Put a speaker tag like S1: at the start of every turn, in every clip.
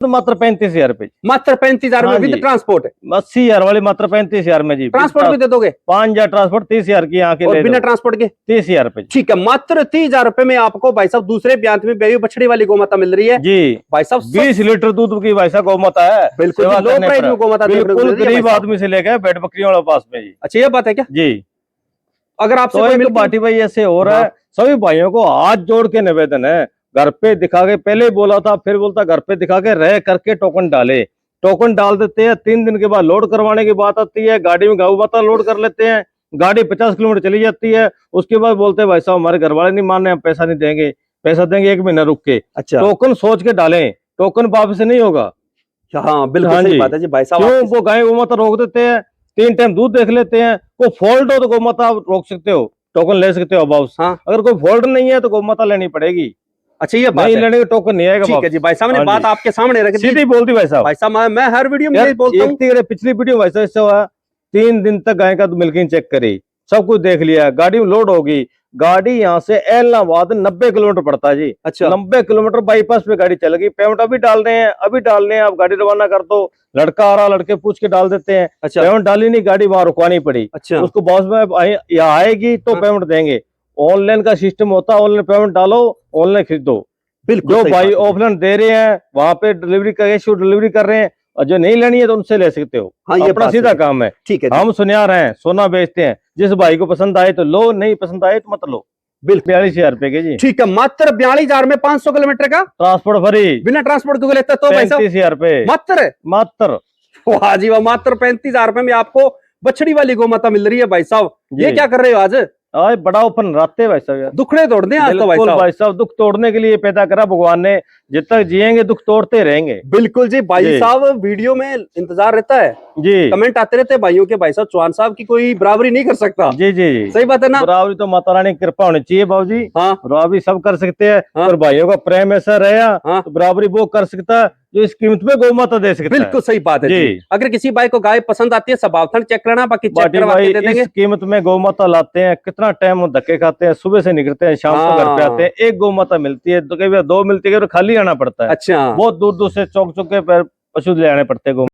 S1: तो मात्र 35,000 रुपए।
S2: मात्र 35,000 में विद ट्रांसपोर्ट।
S1: 80,000 वाली मात्र 35,000 में जी।
S2: ट्रांसपोर्ट भी दे दोगे?
S1: 5,000 ट्रांसपोर्ट, 30,000 की यहाँ के।
S2: और बिना ट्रांसपोर्ट के
S1: 30,000 रुपए।
S2: ठीक है, मात्र 30,000 रुपए में आपको भाई साहब दूसरे ब्यांत में बेबी बछड़ी वाली गौमाता मिल रही है
S1: जी
S2: भाई साहब।
S1: 20 लीटर दूध की भाई साहब गौमाता है।
S2: बिल्कुल लो प्राइस में गौमाता,
S1: बिल्कुल गरीब आदमी से लेकर बैठ बकरियों वाला पास में जी।
S2: अच्छा ये बात है क्या
S1: जी।
S2: अगर आपसे
S1: तो पार्टी भाई ऐसे हो रहा है, सभी भाइयों को हाथ जोड़ के निवेदन है, घर पे दिखा के, पहले बोला था फिर बोलता घर पे दिखा के रह करके टोकन डाले। टोकन डाल देते हैं, 3 दिन के बाद लोड करवाने की बात आती है, गाड़ी में गऊ माता लोड कर लेते हैं, गाड़ी 50 किलोमीटर चली जाती है, उसके बाद बोलते हैं भाई साहब हमारे घर वाले नहीं मान रहे, हम पैसा नहीं देंगे, पैसा देंगे 1 महीना रुक के।
S2: अच्छा
S1: टोकन सोच के डालें, टोकन वापस नहीं होगा।
S2: हाँ बिल्कुल सही बात है जी भाई साहब।
S1: क्यों वो गाय गौ माता रोक देते हैं, 3 टाइम दूध देख लेते हैं, कोई फॉल्ट हो तो गौ माता रोक सकते हो, टोकन ले सकते हो अबाउस।
S2: हाँ।
S1: अगर कोई फॉल्ट नहीं है तो गौ माता लेनी पड़ेगी।
S2: अच्छा ये बात
S1: नहीं
S2: है।
S1: लेने का टोकन नहीं आएगा।
S2: ठीक है जी भाई साहब ने बात आपके सामने रख दी,
S1: सीधी बोल दी भाई साहब।
S2: भाई साहब मैं हर वीडियो में यही बोलता हूं।
S1: पिछली वीडियो भाई साहब ऐसा हुआ, 3 दिन तक गाय का मिल्किंग चेक करी, सब कुछ देख लिया, गाड़ी में लोड होगी, गाड़ी यहाँ से एलनाबाद 90 किलोमीटर पड़ता है जी।
S2: अच्छा
S1: 90 किलोमीटर बाईपास पे गाड़ी चल गई, पेमेंट अभी डाल रहे हैं, अभी डाल रहे हैं, आप गाड़ी रवाना कर दो, लड़का आ रहा, लड़के पूछ के डाल देते हैं।
S2: अच्छा
S1: पेमेंट डाली नहीं, गाड़ी वहां रुकवानी पड़ी।
S2: अच्छा
S1: उसको बॉस में यहाँ आएगी तो पेमेंट देंगे। ऑनलाइन का सिस्टम होता है, ऑनलाइन पेमेंट डालो, ऑनलाइन खरीदो।
S2: बिल्कुल
S1: जो भाई ऑफलाइन दे रहे हैं वहां पे डिलीवरी का कैश डिलीवरी कर रहे हैं, और जो नहीं लेनी है तो उनसे ले सकते हो।
S2: हाँ, ये
S1: अपना सीधा काम है।
S2: ठीक है,
S1: हम सुनियार हैं, सोना बेचते हैं, जिस भाई को पसंद आए तो लो, नहीं पसंद आए तो मत लो। बिल्कुल 42,000 रुपए के जी।
S2: ठीक है, मात्र 42,000 में 500 किलोमीटर का
S1: ट्रांसपोर्ट फ्री,
S2: बिना ट्रांसपोर्ट को लेते तो
S1: 35,000 रुपए
S2: मात्र। वाह जी वाह, मात्र 35,000 रुपए में आपको बछड़ी वाली गौमाता मिल रही है भाई साहब। ये क्या कर रहे हो आज?
S1: बड़ा ओपन रहते भाई साहब यार,
S2: दुखड़े तोड़ने आज तो
S1: भाई साहब दुख तोड़ने के लिए पैदा करा भगवान ने, जब तक जिएंगे दुख तोड़ते रहेंगे।
S2: बिल्कुल जी भाई साहब, वीडियो में इंतजार रहता है
S1: जी,
S2: कमेंट आते रहते हैं भाइयों के, भाई साहब चौहान साहब की कोई बराबरी नहीं कर सकता।
S1: जी जी
S2: सही बात है ना,
S1: बराबरी तो माता रानी की कृपा होनी चाहिए बाबूजी।
S2: हाँ
S1: बराबरी सब कर सकते हैं।
S2: हाँ?
S1: और भाइयों का प्रेम ऐसा रहा
S2: हाँ?
S1: तो बराबरी वो कर सकता है जो इस कीमत में गौ माता दे सकता है।
S2: बिल्कुल सही बात है जी। अगर किसी भाई को गाय पसंद आती है स्वभावथन चेक करना, बाकी चेक करवा के दे देंगे।
S1: इस कीमत में गौ माता लाते हैं, कितना टाइम धक्के खाते हैं, सुबह से निकलते हैं शाम को घर पे आते हैं, एक गौ माता मिलती है तो कई बार 2 मिलती है, खाली आना पड़ता है।
S2: अच्छा
S1: बहुत दूर दूर से चौक चौक के पशु ले आने पड़ते हैं।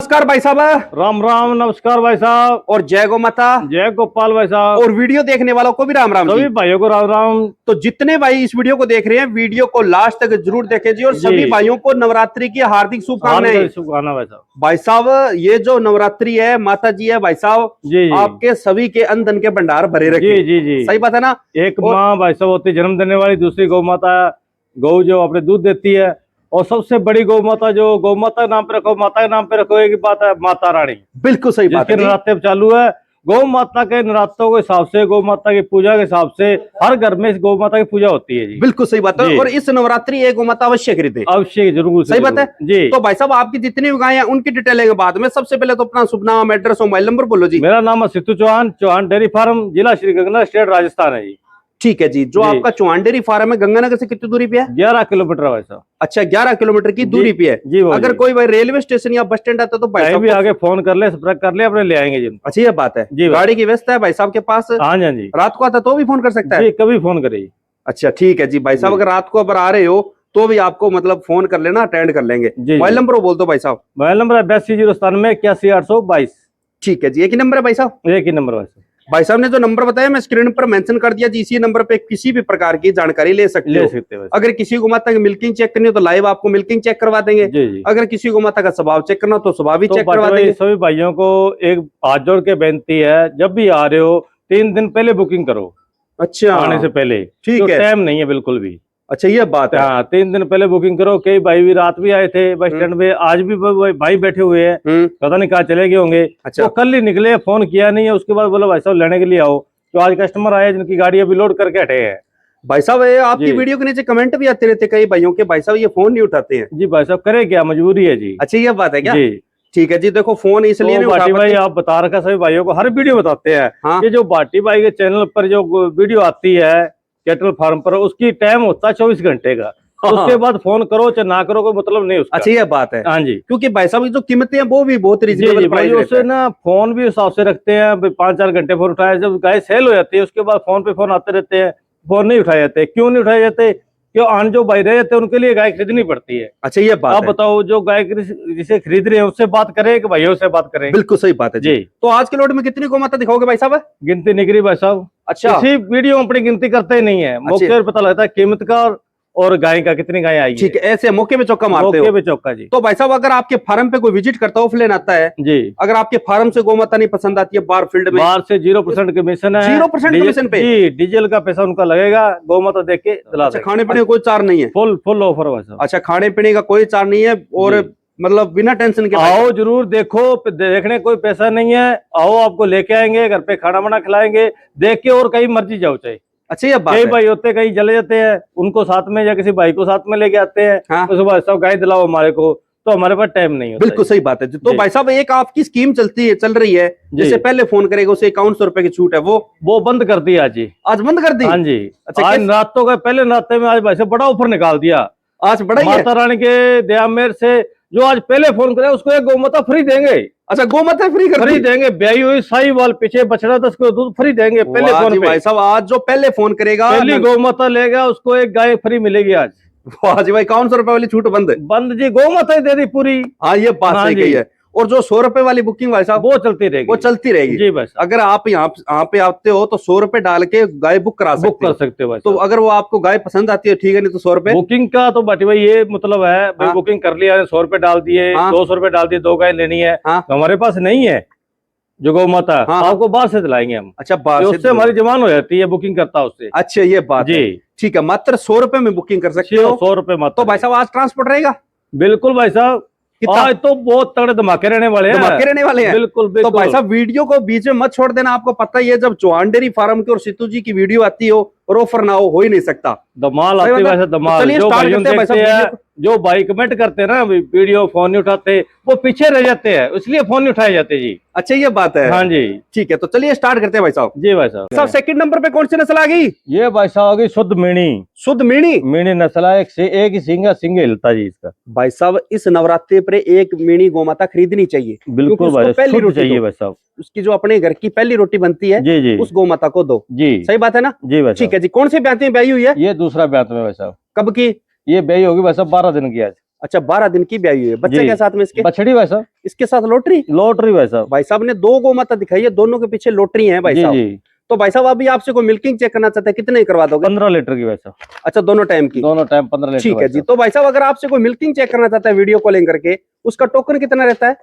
S2: नमस्कार भाई साहब।
S1: राम राम, नमस्कार भाई साहब,
S2: और जय गौ माता,
S1: जय गोपाल भाई साहब,
S2: और वीडियो देखने वालों को भी राम राम।
S1: सभी भाइयों को राम राम।
S2: तो जितने भाई इस वीडियो को देख रहे हैं, वीडियो को लास्ट तक जरूर देखें जी, और सभी भाइयों को नवरात्रि की हार्दिक शुभकामनाएं।
S1: शुभकामनाएं भाई साहब।
S2: भाई साहब ये जो नवरात्रि है, माता जी है भाई साहब
S1: जी,
S2: आपके सभी के अन्न धन के भंडार भरे रखे।
S1: जी जी जी,
S2: सही बात है ना।
S1: एक माँ भाई साहब होती जन्म देने वाली, दूसरी गौ माता गौ जो अपने दूध देती है, और सबसे बड़ी गौ माता जो गौ माता नाम पे रखो, माता के नाम पे रखो, एक बात है माता रानी।
S2: बिल्कुल सही बात है।
S1: नवरात्रे चालू है, गौ माता के नवरात्रों के हिसाब से, गौ माता की पूजा के हिसाब से हर घर में इस गौ माता की पूजा होती है जी।
S2: बिल्कुल सही बात है। और इस नवरात्रि एक गौ माता अवश्य खरीदे,
S1: अवश्य जरूर।
S2: सही बात है
S1: जी।
S2: तो भाई साहब आपकी जितनी भी गायें हैं उनकी डिटेल लेंगे बाद में। सबसे पहले तो अपना शुभ नाम, एड्रेस, मोबाइल नंबर बोलो जी।
S1: मेरा नाम है सिद्धू चौहान, चौहान डेयरी फार्म, जिला श्री गंगानगर, स्टेट राजस्थान है जी।
S2: ठीक है जी। जो आपका चौहान डेयरी फार्म है गंगानगर से कितनी दूरी पे है?
S1: 11 किलोमीटर भाई साहब।
S2: अच्छा 11 किलोमीटर की दूरी पे है
S1: जी।
S2: अगर कोई भाई रेलवे स्टेशन या बस स्टैंड आता तो भाई साहब
S1: भी आगे फोन कर ले, संपर्क कर ले, अपने ले आएंगे जी।
S2: अच्छा ये बात है जी। गाड़ी की व्यवस्था है भाई साहब के पास?
S1: हाँ जी, हाँ जी।
S2: रात को आता तो भी फोन कर सकता है?
S1: कभी फोन करे।
S2: अच्छा ठीक है जी भाई साहब, अगर रात को अगर आ रहे हो तो भी आपको मतलब फोन कर लेना, अटेंड कर लेंगे। मोबाइल नंबर बोल दो भाई साहब।
S1: मोबाइल नंबर है 8209918822।
S2: ठीक है जी, एक ही नंबर है भाई साहब?
S1: एक ही नंबर है
S2: भाई साहब ने जो नंबर बताया मैं स्क्रीन पर मेंशन कर दिया जी। इसी नंबर पे किसी भी प्रकार की जानकारी ले सकते हो। अगर किसी को माता की मिल्किंग चेक करनी हो तो लाइव आपको मिल्किंग चेक करवा देंगे। जी। अगर किसी को माता का स्वभाव चेक करना हो तो स्वभाव भी चेक करवा देंगे।
S1: सभी भाइयों को एक हाथ जोड़ के बेनती है, जब भी आ रहे हो 3 दिन पहले बुकिंग करो।
S2: अच्छा
S1: आने से पहले।
S2: ठीक है,
S1: टाइम नहीं है बिल्कुल भी।
S2: अच्छा ये बात है।
S1: हाँ 3 दिन पहले बुकिंग करो। कई भाई भी रात भी आए थे बस स्टैंड पे, आज भी भाई बैठे हुए हैं, पता नहीं कहाँ चले गए होंगे। अच्छा तो कल ही निकले, फोन किया नहीं है, उसके बाद बोला भाई साहब लेने के लिए आओ। तो आज कस्टमर आए जिनकी गाड़ी अभी लोड करके हटे हैं।
S2: भाई साहब आपकी वीडियो के नीचे कमेंट भी आते रहते कई भाइयों के, भाई साहब ये फोन नहीं उठाते हैं।
S1: जी भाई साहब करे क्या, मजबूरी है जी।
S2: अच्छा ये बात है क्या?
S1: जी
S2: ठीक है जी। देखो फोन इसलिए नहीं उठा
S1: भाई आप बता रखा सभी भाइयों को, हर वीडियो बताते हैं।
S2: हाँ?
S1: ये जो भाटी भाई के चैनल पर जो वीडियो आती है कैटल फार्म पर, उसकी टाइम होता है 24 घंटे का। उसके बाद फोन करो चाहे ना करो, कोई मतलब नहीं उसका।
S2: अच्छा ये बात है।
S1: हाँ जी,
S2: क्योंकि भाई साहब जो कीमतें हैं वो भी बहुत
S1: जी
S2: रीजनेबल
S1: जी भाई,
S2: प्राइस
S1: उससे ना फोन भी हिसाब से रखते हैं। 5-4 घंटे फोन उठाए, जब गाय सेल हो जाती है उसके बाद फोन पे फोन आते रहते हैं, फोन नहीं उठाए जाते। क्यों नहीं उठाए जाते? क्यों आन जो भाई रहे जाते हैं उनके लिए गाय खरीदनी पड़ती है।
S2: अच्छा ये बात
S1: आप
S2: है।
S1: बताओ, जो गाय जिसे खरीद रहे हैं उससे बात करें कि भाइयों से बात करें?
S2: बिल्कुल सही बात है जी।
S1: जी,
S2: तो आज के लोट में कितनी गोमाता दिखाओगे भाई साहब?
S1: गिनती निकली भाई साहब।
S2: अच्छा
S1: किसी वीडियो में अपनी गिनती करते ही नहीं है, मौके पर पता लगता है कीमत का और गाय का कितनी गाय आई है।
S2: ठीक है, ऐसे मौके पे चौका मारते हो।
S1: मौके पे चौका जी।
S2: तो भाई साहब अगर आपके फार्म पे कोई विजिट करता है, ऑफलाइन आता है,
S1: जी,
S2: अगर आपके फार्म से गोमाता नहीं पसंद आती है बाहर फील्ड में,
S1: बाहर से 0% कमीशन है।
S2: 0% कमीशन पे?
S1: जी, डीजल का पैसा उनका लगेगा, गौमाता देख के दिला
S2: अच्छा
S1: देगा।
S2: खाने पीने का कोई चार्ज नहीं है?
S1: फुल ऑफर भाई साहब।
S2: अच्छा खाने पीने का कोई चार्ज नहीं है, और
S1: जी।
S2: मतलब बिना टेंशन के
S1: आओ जरूर देखो, देखने कोई पैसा नहीं है। आओ, आपको लेके आएंगे, घर पे खाना बना खिलाएंगे, देख के और कहीं मर्जी जाओ चाहे।
S2: अच्छा ये बात
S1: कई
S2: है।
S1: भाई होते कहीं चले जाते हैं, उनको साथ में या किसी भाई को साथ में लेके आते हैं।
S2: हाँ।
S1: तो सुबह सब गाय दिलाओ हमारे को, तो हमारे पास टाइम नहीं होता।
S2: बिल्कुल सही बात है। तो
S1: जी।
S2: भाई साहब एक आपकी स्कीम चल रही है, जैसे पहले फोन करेगा उसे 5100 रुपए की छूट है, वो
S1: बंद कर दिया जी।
S2: आज बंद कर दी?
S1: हाँ जी।
S2: अच्छा
S1: आज रातों का पहले नाते में आज भाई से बड़ा ऑफर निकाल दिया।
S2: आज बड़ा ही है।
S1: माता रानी के दया मेहर से जो आज पहले फोन करे उसको एक गौमाता फ्री देंगे।
S2: अच्छा गोमाता फ्री कर
S1: फ्री
S2: दी?
S1: देंगे, ब्याई हुई साहिवाल पीछे बछड़ा 10 किलो दूध फ्री देंगे पहले
S2: वाह
S1: फोन
S2: जी
S1: पे।
S2: भाई साहब, आज जो पहले फोन करेगा
S1: पहली गौमाता लेगा उसको एक गाय फ्री मिलेगी आज।
S2: वाह जी भाई, 5100 रुपए वाली छूट बंद?
S1: जी, गौमाता ही दे दी पूरी।
S2: हाँ ये बात
S1: हाँ
S2: सही
S1: जी।
S2: कही है। और जो 100 रुपए वाली बुकिंग भाई साहब
S1: वो चलती रहेगी।
S2: वो चलती रहेगी
S1: जी भाई साहब।
S2: अगर आप यहाँ पे आते हो तो 100 रुपए डाल के गाय बुक करा
S1: बुक
S2: सकते
S1: कर
S2: हो।
S1: सकते हो भाई
S2: तो
S1: साहब।
S2: अगर वो आपको गाय पसंद आती है ठीक है, नहीं तो 100 रुपए
S1: बुकिंग का तो बाटी भाई ये मतलब है भाई,
S2: हाँ।
S1: बुकिंग कर लिया, 100 रुपए डाल दिए,
S2: हाँ।
S1: 200 रुपए डाल दिए, 2 गाय लेनी है,
S2: हाँ।
S1: तो हमारे पास नहीं है जो गौमाता,
S2: हाँ।
S1: आपको बाहर से दिलाएंगे हम।
S2: अच्छा बाहर
S1: उससे हमारी जमान हो जाती है, बुकिंग करता है उससे।
S2: अच्छा ये बात
S1: जी।
S2: है। ठीक है, मात्र 100 रुपए में बुकिंग कर सकते हो।
S1: 100 रुपए मात्र।
S2: तो भाई साहब आज ट्रांसपोर्ट रहेगा?
S1: बिल्कुल भाई साहब,
S2: कितना?
S1: आज तो बहुत तगड़े धमाके रहने वाले हैं।
S2: धमाके रहने वाले हैं।
S1: बिल्कुल
S2: तो
S1: बिल्कुल।
S2: भाई साहब वीडियो को बीच में मत छोड़ देना। आपको पता ही है जब चौहान डेयरी फार्म की और सिद्धू जी की वीडियो आती हो और ऑफर ना हो ही नहीं सकता।
S1: धमाल
S2: सही
S1: आती
S2: बात है।
S1: वैसे धमाल।
S2: चलिए
S1: जो
S2: स्टार्ट
S1: भाइयों
S2: करते हैं भाई
S1: देखते
S2: साहब
S1: हैं,
S2: वीडियो।
S1: जो भाई कमेंट करते हैं ना, वीडियो फोन नहीं उठाते, वो पीछे रह जाते हैं, इसलिए फोन नहीं उठाए जाते जी।
S2: अच्छा ये बात है।
S1: हाँ जी।
S2: ठीक है, तो चलिए स्टार्ट करते हैं भाई साहब।
S1: जी भाई साहब।
S2: साहब सेकंड नंबर पे कौन सी नस्ल आ गई?
S1: ये भाई साहब आ गई शुद्ध मीणी।
S2: शुद्ध मीणी?
S1: मीणी नस्ल है, एक ही सिंग हिलता जी इसका।
S2: भाई साहब इस नवरात्रि पर एक मीणी गोमाता खरीदनी चाहिए।
S1: बिल्कुल भाई,
S2: पहली
S1: शुद्ध
S2: रोटी
S1: चाहिए
S2: दो।
S1: भाई साहब।
S2: उसकी जो अपने घर की पहली रोटी बनती है
S1: जी जी
S2: उस गोमाता को दो।
S1: जी।
S2: सही बात है ना?
S1: जी भाई
S2: ठीक
S1: साहब।
S2: है जी। कौन से ब्याती में ब्याई हुई है?
S1: ये दूसरा ब्यात में भाई साहब।
S2: कब की?
S1: ये ब्याई होगी भाई साहब 12 दिन की आज।
S2: अच्छा 12 दिन की ब्याई हुई है। बच्चे
S1: जी।
S2: के साथ में इसके?
S1: बछड़ी भाई साहब।
S2: इसके साथ लोटरी?
S1: लॉटरी भाई साहब।
S2: भाई साहब ने 2 गोमाता दिखाई है, दोनों के पीछे लोटरी है भाई
S1: जी
S2: साहब।
S1: जी।
S2: तो भाई साहब अभी आपसे कोई मिल्किंग चेक करना चाहते हैं, कितने करवा दोगे?
S1: 15 लीटर की भाई साहब।
S2: अच्छा दोनों टाइम की?
S1: दोनों टाइम 15 लीटर।
S2: ठीक है जी। तो भाई साहब अगर आपसे कोई मिल्किंग चेक करना चाहता है वीडियो कॉलिंग करके, उसका टोकन कितना रहता है?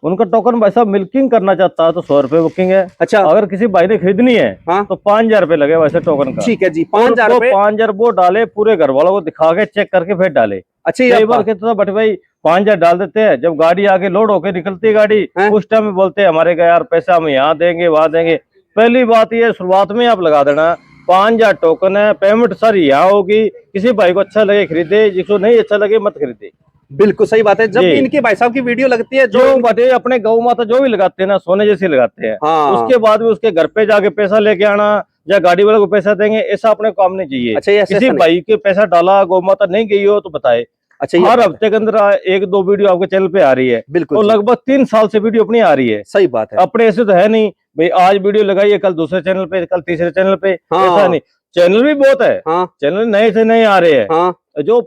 S1: उनका टोकन भाई साहब मिल्किंग करना चाहता है तो 100 रुपए बुकिंग है।
S2: अच्छा
S1: अगर किसी भाई ने खरीदनी है
S2: हाँ।
S1: तो 5000 रुपए लगे वैसे टोकन का।
S2: ठीक है जी। 5000 रुपए।
S1: 5000 वो डाले, पूरे घर वालों को दिखा के चेक करके फिर डाले।
S2: अच्छा
S1: कई बार कहते था बट भाई 5000 डाल देते हैं, जब गाड़ी आगे लोड होके निकलती है गाड़ी,
S2: हाँ।
S1: उस टाइम में बोलते हैं हमारे का यार पैसा हम यहाँ देंगे वहां देंगे। पहली बात ये शुरुआत में आप लगा देना 5000 टोकन है, पेमेंट सर यहाँ होगी। किसी भाई को अच्छा लगे खरीदे, जिसको नहीं अच्छा लगे मत खरीदे।
S2: बिल्कुल सही बात है। जब
S1: जी।
S2: इनके भाई साहब की वीडियो लगती है
S1: जो बटे अपने गौ माता जो भी लगाते हैं ना, सोने जैसी लगाते हैं।
S2: हाँ।
S1: उसके बाद में उसके घर पे जाके पैसा लेके आना या गाड़ी वाले को पैसा देंगे, ऐसा अपने काम नहीं चाहिए।
S2: अच्छा, ये ऐसा
S1: किसी
S2: नहीं।
S1: भाई के पैसा डाला, गौ माता नहीं गई हो तो बताए।
S2: अच्छा ये
S1: हर
S2: बात है।
S1: हफ्ते के अंदर 1-2 वीडियो आपके चैनल पे आ रही है।
S2: बिल्कुल
S1: तो
S2: जी।
S1: लगभग 3 साल से वीडियो अपनी आ रही है।
S2: सही बात है।
S1: अपने ऐसे तो है नहीं भाई आज वीडियो लगाइए, कल दूसरे चैनल पे, कल तीसरे चैनल पे,
S2: हाँ।
S1: ऐसा नहीं। चैनल भी बहुत है,
S2: हाँ
S1: चैनल नए से नए आ रहे हैं।
S2: हाँ।
S1: जो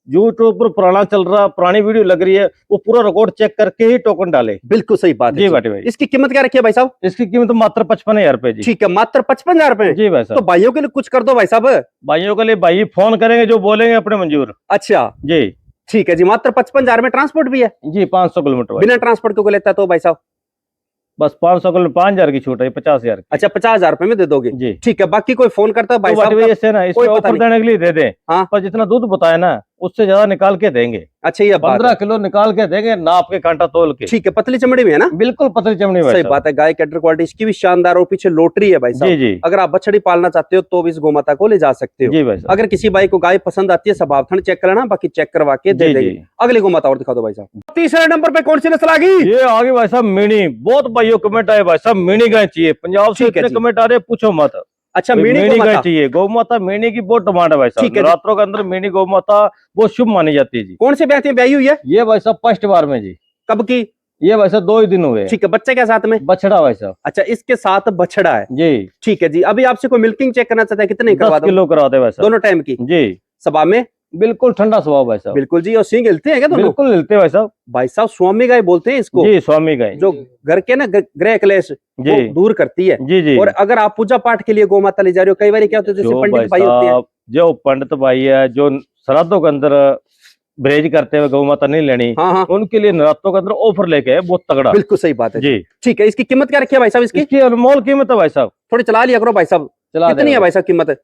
S1: यूट्यूब पर पुराना चल रहा, पुरानी वीडियो लग रही है, वो पूरा रिकॉर्ड चेक करके ही टोकन डाले।
S2: बिल्कुल सही बात है
S1: जी बाटी भाई।
S2: इसकी कीमत क्या रखी है भाई साहब?
S1: इसकी कीमत मात्र 55,000 रुपए जी।
S2: ठीक है, मात्र 55,000 रुपए।
S1: जी भाई
S2: तो
S1: साहब।
S2: भाइयों के लिए कुछ कर दो भाई साहब।
S1: भाइयों के लिए भाई फोन करेंगे, जो बोलेंगे अपने मंजूर।
S2: अच्छा
S1: जी
S2: ठीक है जी। मात्र 55,000 में ट्रांसपोर्ट भी है?
S1: जी। 500 किलोमीटर भाई।
S2: बिना ट्रांसपोर्ट को लेता है तो भाई साहब?
S1: बस 500 किलोमीटर 5000 की छूट है, 50,000 की।
S2: अच्छा 50,000 रुपए में दे दोगे?
S1: जी।
S2: ठीक है। बाकी कोई फोन करता है भाई
S1: तो
S2: साहब
S1: भाई
S2: का?
S1: ऐसे ना, इसमें
S2: कोई पता
S1: ऑफर
S2: नहीं।
S1: देने के लिए दे दें।
S2: हाँ।
S1: पर जितना दूध बताया ना उससे ज्यादा निकाल के देंगे।
S2: अच्छा ये बात
S1: 15
S2: है।
S1: किलो निकाल के देंगे, नाप के कांटा तोल के।
S2: ठीक है। पतली चमड़ी में है ना?
S1: बिल्कुल पतली चमड़ी भाई
S2: सही
S1: साहब।
S2: बात है। गाय कैटर क्वालिटी इसकी भी शानदार और पीछे लोटरी है भाई
S1: जी
S2: साहब।
S1: जी
S2: अगर आप बछड़ी पालना चाहते हो तो भी इस गोमाता को ले जा सकते हो।
S1: जी भाई साहब।
S2: अगर किसी भाई को गाय पसंद आती है, स्वभाव थन चेक कर लेना, बाकी चेक करवा के दे
S1: जी
S2: देंगे।
S1: जी।
S2: अगली गोमाता और दिखा दो भाई साहब। तीसरे नंबर पे कौन सी नस्ल आ गई?
S1: ये आगे भाई साहब मीणी। बहुत भाइयों कमेंट आए भाई साहब मीणी गाय चाहिए, पंजाब से
S2: ठीक है
S1: इतने
S2: जी।
S1: कमेंट आ रहे पूछो मत।
S2: अच्छा,
S1: भाई
S2: मीणी
S1: मेनी
S2: गौ
S1: गाय
S2: माता।
S1: चाहिए। गौ माता मेनी की बहुत डिमांड है भाई साहब।
S2: ठीक है जी।
S1: नवरात्रों के अंदर मेनी गौ माता बहुत शुभ मानी जाती है जी।
S2: कौन से ब्याह में ब्याही हुई है?
S1: ये भाई साहब फर्स्ट बार में जी।
S2: कब की?
S1: ये भाई साहब 2 ही दिन हुए हैं।
S2: ठीक है, बच्चे के साथ में?
S1: बछड़ा भाई साहब
S2: अच्छा, इसके साथ बछड़ा है।
S1: जी।
S2: ठीक है जी। अभी आपसे कोई मिल्किंग चेक करना चाहता है, कितने
S1: 10
S2: करवा दो?
S1: किलो कराते भाई साहब
S2: दोनों टाइम की
S1: जी।
S2: सभा में?
S1: बिल्कुल ठंडा स्वभाव भाई साहब।
S2: बिल्कुल जी। और सिंह हिलते हैं क्या दोनों?
S1: बिल्कुल मिलते हैं भाई साहब।
S2: भाई साहब स्वामी गाय बोलते हैं इसको,
S1: जी स्वामी गाय
S2: जो घर के ना गृह क्लेश वो
S1: जी
S2: दूर करती है।
S1: जी जी।
S2: और अगर आप पूजा पाठ के लिए गौ माता ले जा रहे हो, कई बार क्या होता है, जैसे
S1: जो भाई
S2: पंडित भाई होते हैं।
S1: साहब जो पंडित भाई है जो श्राद्धों के अंदर ब्रेज करते हुए गौ माता नहीं लेनी,
S2: हाँ हाँ,
S1: उनके लिए नवरात्रों के अंदर ऑफर लेके है बहुत तगड़ा।
S2: बिल्कुल सही बात है
S1: जी।
S2: ठीक है, इसकी कीमत क्या रखी है भाई साहब? इसकी
S1: इसकी अनमोल कीमत है भाई साहब।
S2: थोड़ी चला लिया करो भाई साहब।
S1: चला
S2: कितनी
S1: देंगे
S2: है भाई साहब कीमत?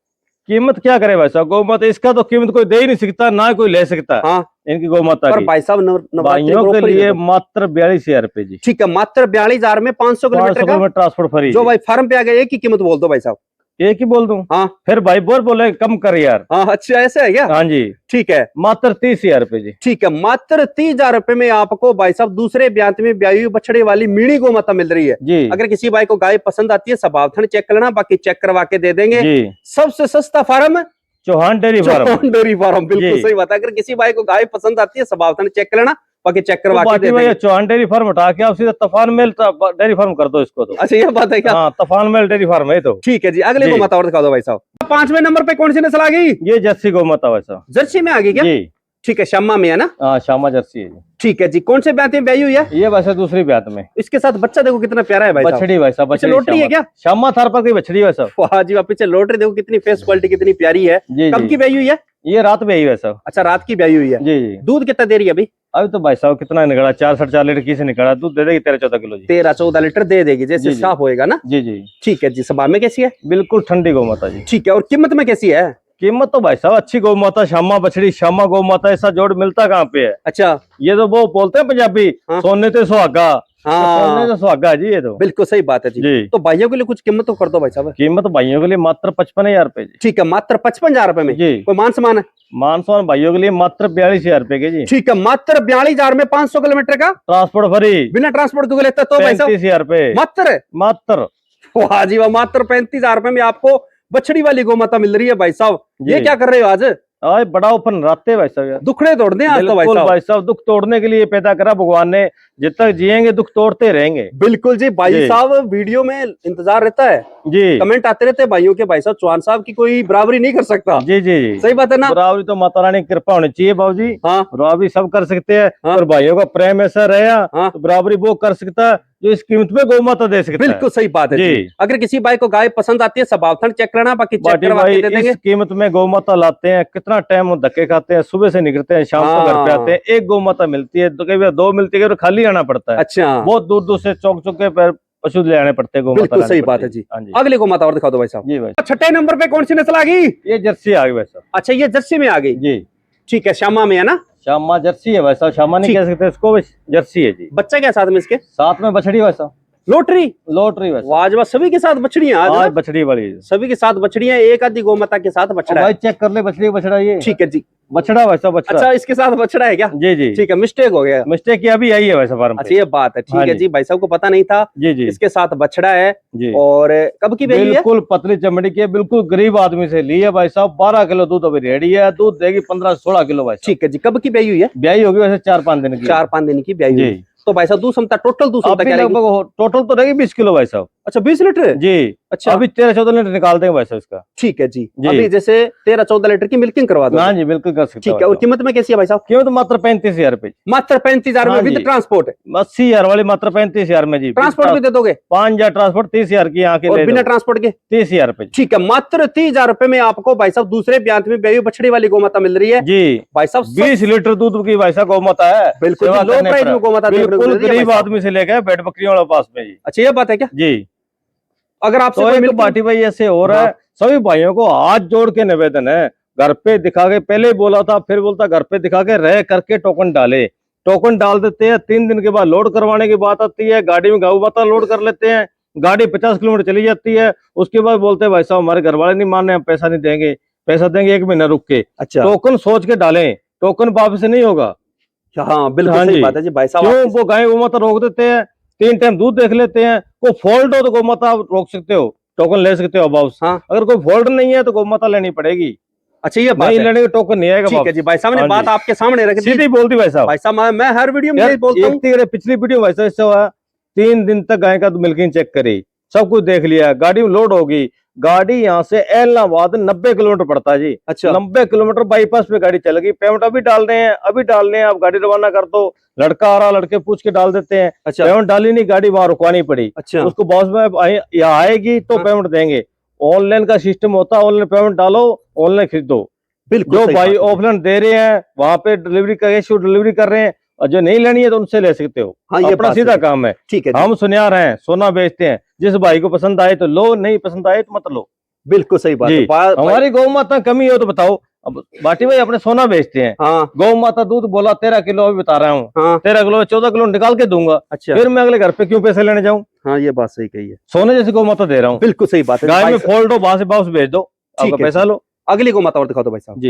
S1: कीमत क्या करे भाई साहब, गौ माता इसका तो कीमत कोई दे ही नहीं सकता, ना कोई ले सकता
S2: हाँ,
S1: इनकी गौ माता
S2: पर
S1: की।
S2: भाई साहब नवरात्रि
S1: भाइयों
S2: पर
S1: के
S2: offer ही दे
S1: लिए
S2: दो।
S1: मात्र 42,000 रुपए जी।
S2: ठीक है, मात्र 42,000 में 500 किलोमीटर
S1: 500
S2: का
S1: किलोमीटर ट्रांसपोर्ट फ्री
S2: जो
S1: जी।
S2: भाई फार्म पे आ गया, एक ही कीमत बोल दो भाई साहब।
S1: एक ही बोल दूं?
S2: हाँ
S1: फिर भाई बोल बोले कम कर यार।
S2: हाँ, अच्छा ऐसा है क्या?
S1: हाँ जी।
S2: ठीक है,
S1: मात्र 30,000 रुपए जी।
S2: ठीक है, मात्र 30,000 रुपए में आपको भाई साहब दूसरे ब्यात में ब्याही हुई बछड़े वाली मीणी गौ माता मिल रही है।
S1: जी
S2: अगर किसी भाई को गाय पसंद आती है, स्वभावथन चेक करना, बाकी चेक करवा के दे देंगे।
S1: जी।
S2: सबसे सस्ता farm
S1: Chauhan dairy farm.
S2: Chauhan dairy farm, बिल्कुल
S1: जी।
S2: सही बात है। अगर किसी भाई को गाय पसंद आती है, स्वभावथन चेक करना, बाकी चेक करवा के दे
S1: बाटी भाई
S2: देंगे।
S1: चौहान डेयरी फार्म हटा के आप सीधा तफान मेल डेयरी फार्म कर दो इसको तो।
S2: अच्छा, ये बात है क्या?
S1: हाँ तफान मेल डेयरी फार्म है तो।
S2: ठीक है जी, अगले
S1: जी।
S2: गौ माता और दिखा दो भाई साहब। 5वें नंबर पे कौन सी नस्ल आ गई?
S1: ये जर्सी गौ माता भाई साहब
S2: जर्सी में आ गई क्या?
S1: जी।
S2: ठीक है, श्यामा में है ना?
S1: हाँ श्यामा जर्सी है जी।
S2: ठीक है जी। कौन से ब्यात में ब्याही हुई है?
S1: ये वैसे दूसरी ब्यात में
S2: इसके साथ बच्चा देखो कितना प्यारा है भाई साहब।
S1: बछड़ी भाई साहब।
S2: पीछे
S1: बछड़ी
S2: लोटरी है क्या?
S1: श्यामा थार पर की बछड़ी भाई साहब।
S2: वाह जी वाह, पीछे लोटरी देखो कितनी फेस क्वालिटी कितनी प्यारी है।
S1: जी
S2: कब
S1: जी।
S2: की ब्याही हुई है?
S1: ये रात में आई भाई साहब।
S2: अच्छा, रात की ब्याही हुई है।
S1: जी जी।
S2: दूध कितना दे रही है अभी?
S1: अभी तो भाई साहब कितना निकला, 4-4.5 लीटर की से निकला दूध दे देगी 13-14 किलो जी।
S2: 13-14 लीटर दे देगी, जैसे
S1: जी, जी।
S2: साफ होएगा ना।
S1: जी जी।
S2: ठीक है जी। सभा में कैसी है?
S1: बिल्कुल ठंडी गौ माता जी।
S2: ठीक है, और कीमत में कैसी है?
S1: कीमत तो भाई साहब अच्छी गौ माता श्यामा बछड़ी श्यामा गौ माता ऐसा जोड़ मिलता कहाँ पे है।
S2: अच्छा,
S1: ये तो वो बोलते हैं पंजाबी
S2: हाँ।
S1: सोने ते सुहागा। सोने
S2: हाँ
S1: ते सुहागा जी ये तो।
S2: बिल्कुल सही बात है जी।
S1: जी।
S2: तो भाइयों के लिए कुछ कीमत तो कर दो भाई साहब।
S1: कीमत भाइयों के लिए मात्र 55,000 रुपए जी।
S2: ठीक है, मात्र 55,000 रुपए में
S1: जी।
S2: कोई मान सम्मान है?
S1: मानसून भाइयों के लिए मात्र 42,000 रुपए के जी।
S2: ठीक है, मात्र 42,000 में 500 किलोमीटर का
S1: ट्रांसपोर्ट फ्री।
S2: बिना ट्रांसपोर्ट के लेता तो भाई साहब
S1: 35,000 रुपए
S2: मात्र।
S1: मात्र।
S2: वाह जी वाह, मात्र 35,000 रुपए में आपको बछड़ी वाली गौ माता मिल रही है भाई साहब। ये
S1: जी।
S2: क्या कर रहे हो आज?
S1: आज बड़ा ओपन नराते भाई साहब यार।
S2: दुखड़े तोड़ दें आज तो भाई
S1: बिल्कुल
S2: साहब।
S1: भाई साहब दुख तोड़ने के लिए पैदा करा भगवान ने, जब तक जिएंगे दुख तोड़ते रहेंगे।
S2: बिल्कुल जी भाई
S1: जी।
S2: साहब, वीडियो में इंतजार रहता है,
S1: जी
S2: कमेंट आते रहते हैं भाइयों के, भाई साहब चौहान साहब की कोई बराबरी नहीं कर सकता।
S1: जी जी जी।
S2: सही बात है ना?
S1: बराबरी तो माता रानी की कृपा होनी चाहिए बाबूजी।
S2: हाँ
S1: बराबरी सब कर सकते हैं
S2: हाँ।
S1: और भाइयों का प्रेम ऐसा रहा
S2: हाँ।
S1: तो बराबरी वो कर सकता है जो इस कीमत में गौ माता दे सकता है।
S2: बिल्कुल सही बात है जी।
S1: जी।
S2: अगर किसी भाई को गाय पसंद आती है, स्वभावथन चेक करना, बाकी चेक
S1: बाटी
S2: करवा
S1: भाई
S2: के दे देंगे।
S1: इस कीमत में गौ माता लाते हैं, कितना टाइम धक्के खाते हैं, सुबह से निकलते हैं शाम को घर पे
S2: हाँ।
S1: आते हैं। एक गौ माता मिलती है तो कई बार 2 मिलती है, कई बार खाली आना पड़ता है।
S2: अच्छा,
S1: बहुत दूर दूर से चौक चौक के पर पशु ले आने पड़ते हैं गौ माता
S2: बिल्कुल
S1: लाने
S2: सही
S1: पड़ती
S2: बात है जी।
S1: हाँ जी।
S2: अगले गौ माता और दिखा दो भाई साहब।
S1: जी भाई।
S2: 6ठे नंबर पे कौन सी नस्ल आ गई?
S1: ये जर्सी आ गई भाई साहब।
S2: अच्छा, ये जर्सी में आ गई।
S1: जी।
S2: ठीक है, श्यामा में है ना?
S1: श्यामा जर्सी है भाई साहब, श्यामा नहीं
S2: ठीक।
S1: कह सकते इसको, जर्सी है जी।
S2: बच्चा क्या साथ में इसके?
S1: साथ में बछड़ी भाई साहब।
S2: लोटरी।
S1: लॉटरी भाई साहब।
S2: वाजवा, सभी के साथ बछड़ियां आज
S1: आज
S2: ना?
S1: बछड़ी वाली है।
S2: सभी के साथ बछड़ियां, एक आधी गौ माता के साथ बछड़ा
S1: भाई
S2: है।
S1: चेक कर ले बछड़ी बछड़ा ये।
S2: ठीक है जी।
S1: बछड़ा भाई साहब बछड़ा।
S2: अच्छा, इसके साथ बछड़ा है क्या?
S1: जी जी।
S2: ठीक है, मिस्टेक हो गया।
S1: मिस्टेक किया अभी आई है भाई साहब फार्म
S2: अच्छा,
S1: पे।
S2: ये बात है। ठीक
S1: हाँ
S2: है
S1: जी।
S2: जी, भाई साहब को पता नहीं था।
S1: जी जी
S2: इसके साथ बछड़ा है।
S1: जी।
S2: और कब की ब्याही है?
S1: बिल्कुल पतली चमड़ी की है, बिल्कुल गरीब आदमी से ली है भाई साहब। 12 किलो दूध अभी रेडी है, दूध देगी 15-16 किलो भाई साहब।
S2: ठीक है जी। कब की ब्याही हुई है?
S1: ब्याही होगी वैसे 4-5 दिन की।
S2: 4-5 दिन की ब्याही हुई।
S1: जी।
S2: तो भाई साहब दूध क्षमता, टोटल दूध क्षमता
S1: अभी
S2: क्या रहेगी?
S1: लगभग टोटल तो रहेगी 20 किलो भाई साहब।
S2: अच्छा, 20 लीटर।
S1: जी।
S2: अच्छा,
S1: अभी 13-14 लीटर निकाल देंगे भाई साहब इसका।
S2: ठीक है जी।
S1: जी।
S2: अभी जैसे 13-14 लीटर की मिल्किंग करवा दो।
S1: हाँ जी बिल्कुल कर सकते
S2: ठीक
S1: हैं
S2: है, और
S1: भाई
S2: कीमत में कैसी है भाई साहब?
S1: साहब। कीमत मात्र 35,000 रुपए।
S2: मात्र 35,000 में
S1: हाँ
S2: विद
S1: जी।
S2: ट्रांसपोर्ट।
S1: 80,000 वाली मात्र 35,000 में जी।
S2: ट्रांसपोर्ट भी दे दोगे?
S1: 5,000 ट्रांसपोर्ट 30,000 की यहाँ के
S2: और
S1: ले
S2: बिना
S1: दो।
S2: ट्रांसपोर्ट के?
S1: 30,000 रुपए जी।
S2: ठीक है, मात्र 30,000 रुपए में आपको भाई साहब दूसरे ब्यात में ब्याही बछड़ी वाली गौ माता मिल रही है।
S1: जी।
S2: भाई साहब
S1: 20 लीटर दूध की भाई साहब गौ माता है।
S2: बिल्कुल
S1: सेवा
S2: लो
S1: करने
S2: प्राइस
S1: पर।
S2: में गौ माता देखने को
S1: बिल्कुल
S2: मिल रही है
S1: गरीब
S2: भाई साहब।
S1: आदमी से लेकर बैठ बकरियों वाला पास में जी।
S2: अच्छा, ये बात है क्या?
S1: जी।
S2: अगर आपसे
S1: तो
S2: कोई
S1: एक
S2: मिल्किंग-
S1: बाटी भाई ऐसे हो रहा है,
S2: हाँ।
S1: सभी भाइयों को हाथ जोड़ के निवेदन है, घर पे दिखा के, पहले ही बोला था फिर बोलता घर पे दिखा के रह करके टोकन डाले। टोकन डाल देते हैं, 3 दिन के बाद लोड करवाने की बात आती है, गाड़ी में गऊ माता लोड कर लेते हैं, गाड़ी 50 किलोमीटर चली जाती है। उसके बाद बोलते हैं भाई साहब हमारे घर वाले नहीं मान रहे, हम पैसा नहीं देंगे, पैसा देंगे 1 महीना रुक के।
S2: अच्छा,
S1: टोकन सोच के डालें, टोकन वापस नहीं होगा।
S2: हाँ बिल्कुल
S1: हाँ
S2: सही
S1: जी।
S2: बात है जी भाई साहब।
S1: क्यों वो गाय गौ माता रोक देते हैं, 3 टाइम दूध देख लेते हैं, को फॉल्ट हो तो गौ माता आप रोक सकते हो, टोकन ले सकते हो वापस।
S2: हाँ।
S1: अगर कोई फॉल्ट नहीं है तो गौ माता लेनी पड़ेगी।
S2: अच्छा ये बात
S1: नहीं
S2: है।
S1: लेने का टोकन नहीं आएगा
S2: ठीक है
S1: वापस।
S2: जी, भाई साहब ने
S1: हाँ
S2: बात
S1: जी।
S2: आपके सामने रख दी।
S1: सीधी बोलती भाई साहब।
S2: भाई साहब मैं हर वीडियो में
S1: यार
S2: यही बोलता हूँ।
S1: पिछली वीडियो वैसा ऐसा हुआ, 3 दिन तक गाय का मिल्किंग चेक करी, सब कुछ देख लिया, गाड़ी में लोड होगी। गाड़ी यहाँ से एलनाबाद 90 किलोमीटर पड़ता है जी।
S2: अच्छा
S1: 90 किलोमीटर बाईपास पे गाड़ी चल गई। पेमेंट अभी डाल रहे हैं, अभी डाल रहे हैं। आप गाड़ी रवाना कर दो, लड़का आ रहा, लड़के पूछ के डाल देते हैं।
S2: अच्छा
S1: पेमेंट डाली नहीं, गाड़ी वहां रुकवानी पड़ी।
S2: अच्छा
S1: उसको बॉस में यहाँ आएगी तो
S2: हाँ।
S1: पेमेंट देंगे। ऑनलाइन का सिस्टम होता है, ऑनलाइन पेमेंट डालो, ऑनलाइन खरीदो।
S2: बिल्कुल
S1: जो
S2: सही
S1: भाई
S2: बात है।
S1: ऑफलाइन दे रहे हैं वहां पे डिलीवरी कैश डिलीवरी कर रहे हैं, और जो नहीं लेनी है तो उनसे ले सकते हो।
S2: हाँ ये
S1: अपना
S2: बात
S1: सीधा
S2: सही है।
S1: काम है।
S2: ठीक है जी,
S1: हम सुनियार हैं, सोना बेचते हैं। जिस भाई को पसंद आए तो लो, नहीं पसंद आए तो मत लो
S2: बिल्कुल सही बात है।
S1: जी। हमारी गौ माता कमी हो तो बताओ। अब बाटी भाई अपने सोना बेचते हैं,
S2: हाँ
S1: गौ माता दूध बोला 13 किलो अभी बता रहा हूँ,
S2: हाँ
S1: 13 किलो 14 किलो निकाल के दूंगा।
S2: अच्छा
S1: फिर मैं अगले घर पे क्यों पैसे लेने जाऊं?
S2: हाँ ये बात सही कही है।
S1: सोने जैसी गौ माता दे रहा हूँ।
S2: बिल्कुल सही बात है
S1: गाय
S2: भाई
S1: में
S2: साहब।
S1: फॉल्ट हो वहां से वापस भेज दो, आपका
S2: ठीक है
S1: पैसा
S2: जी।
S1: लो
S2: अगली को माता और दिखा दो भाई साहब।
S1: जी।